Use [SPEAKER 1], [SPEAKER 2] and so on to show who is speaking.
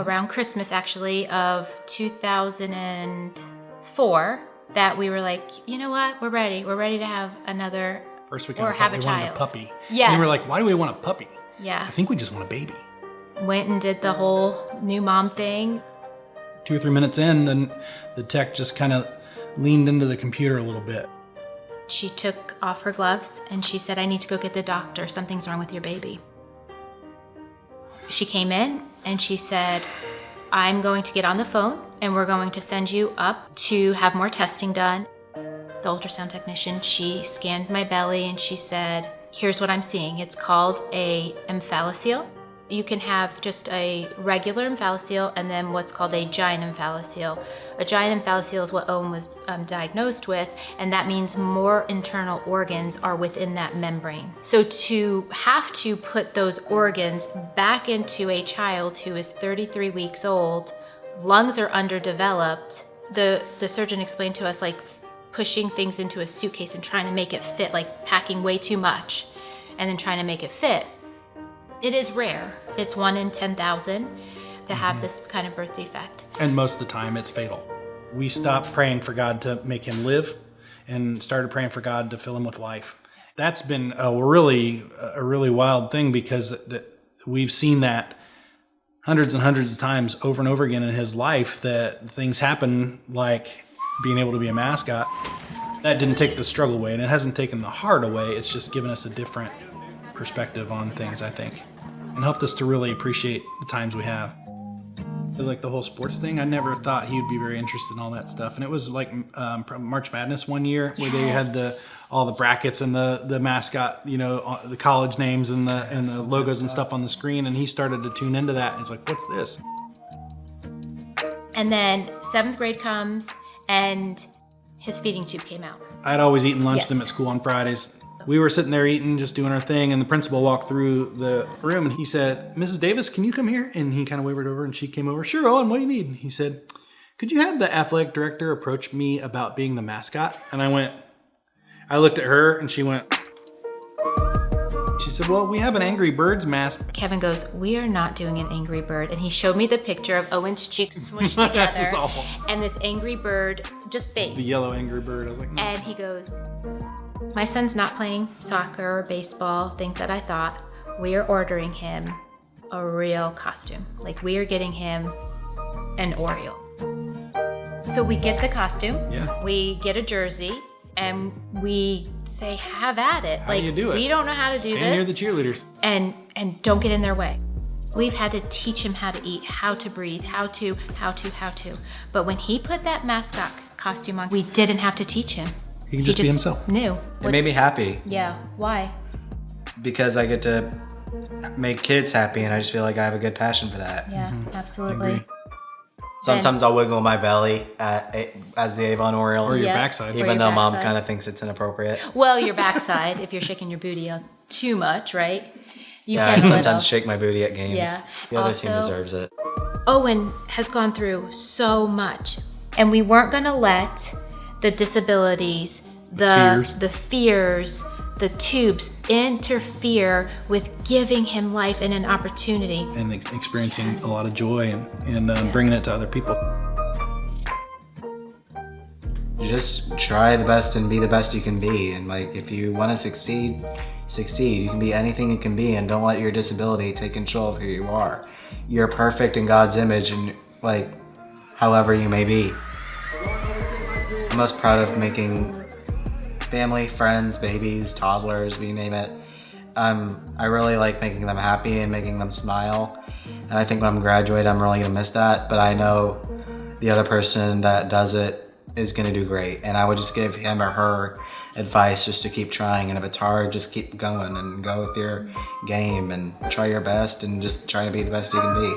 [SPEAKER 1] around Christmas actually of 2004 that we were like, you know what, we're ready. We're ready to have another
[SPEAKER 2] First we
[SPEAKER 1] or
[SPEAKER 2] kind of
[SPEAKER 1] have
[SPEAKER 2] thought
[SPEAKER 1] a
[SPEAKER 2] we wanted a
[SPEAKER 1] child.
[SPEAKER 2] puppy.
[SPEAKER 1] Yes.
[SPEAKER 2] And we were like, why do we want a puppy?
[SPEAKER 1] Yeah.
[SPEAKER 2] I think we just want a baby.
[SPEAKER 1] Went and did the whole new mom thing.
[SPEAKER 2] 2 or 3 minutes in, then the tech just kind of leaned into the computer a little bit.
[SPEAKER 1] She took off her gloves and she said, I need to go get the doctor. Something's wrong with your baby. She came in and she said, I'm going to get on the phone and we're going to send you up to have more testing done. The ultrasound technician, she scanned my belly and she said, here's what I'm seeing. It's called a omphalocele. You can have just a regular omphalocele and then what's called a giant omphalocele. A giant omphalocele is what Owen was diagnosed with, and that means more internal organs are within that membrane. So to have to put those organs back into a child who is 33 weeks old, lungs are underdeveloped. The surgeon explained to us like pushing things into a suitcase and trying to make it fit, like packing way too much and then trying to make it fit. It is rare. It's 1 in 10,000 to have this kind of birth defect.
[SPEAKER 2] And most of the time it's fatal. We stopped praying for God to make him live and started praying for God to fill him with life. That's been a really wild thing because we've seen that hundreds and hundreds of times over and over again in his life, that things happen like being able to be a mascot. That didn't take the struggle away and it hasn't taken the heart away. It's just given us a different perspective on things, I think, and helped us to really appreciate the times we have. Like the whole sports thing, I never thought he would be very interested in all that stuff. And it was like March Madness one year where they had all the brackets and the mascot, you know, the college names and the logos and stuff on the screen. And he started to tune into that. And he's like, what's this?
[SPEAKER 1] And then 7th grade comes and his feeding tube came out.
[SPEAKER 2] I'd always eaten lunch with him at school on Fridays. We were sitting there eating, just doing our thing, and the principal walked through the room and he said, Mrs. Davis, can you come here? And he kind of wavered over and she came over. Sure, Owen, what do you need? And he said, could you have the athletic director approach me about being the mascot? And I looked at her and she went, she said, well, we have an Angry Birds mask.
[SPEAKER 1] Kevin goes, we are not doing an Angry Bird. And he showed me the picture of Owen's cheeks smushed
[SPEAKER 2] That
[SPEAKER 1] together.
[SPEAKER 2] was awful.
[SPEAKER 1] And this Angry Bird, just face.
[SPEAKER 2] The yellow Angry Bird. I was like, no.
[SPEAKER 1] And he goes, my son's not playing soccer or baseball, things that I thought. We are ordering him a real costume. Like we are getting him an Oriole. So we get the costume, we get a jersey, and we say, have at it.
[SPEAKER 2] How do you do it?
[SPEAKER 1] We don't know how to do this.
[SPEAKER 2] Stand near the cheerleaders.
[SPEAKER 1] And don't get in their way. We've had to teach him how to eat, how to breathe, how to. But when he put that mascot costume on, we didn't have to teach him.
[SPEAKER 2] He can just be himself.
[SPEAKER 1] Knew.
[SPEAKER 3] It made me happy.
[SPEAKER 1] Yeah, why?
[SPEAKER 3] Because I get to make kids happy and I just feel like I have a good passion for that.
[SPEAKER 1] Yeah, absolutely.
[SPEAKER 3] Sometimes I'll wiggle my belly as the Avon Oriole.
[SPEAKER 2] Or your backside.
[SPEAKER 3] Even though mom kind of thinks it's inappropriate.
[SPEAKER 1] Well, your backside, if you're shaking your booty too much, right?
[SPEAKER 3] I sometimes shake my booty at games.
[SPEAKER 1] Yeah.
[SPEAKER 3] The other team deserves it.
[SPEAKER 1] Owen has gone through so much, and we weren't going to let the disabilities, the fears, the tubes interfere with giving him life and an opportunity.
[SPEAKER 2] And experiencing a lot of joy and bringing it to other people.
[SPEAKER 3] You just try the best and be the best you can be. And like, if you want to succeed. You can be anything you can be, and don't let your disability take control of who you are. You're perfect in God's image, and like, however you may be. I'm most proud of making family, friends, babies, toddlers, you name it. I really like making them happy and making them smile. And I think when I'm graduated, I'm really gonna miss that. But I know the other person that does it is gonna do great. And I would just give him or her advice just to keep trying. And if it's hard, just keep going and go with your game and try your best and just try to be the best you can be.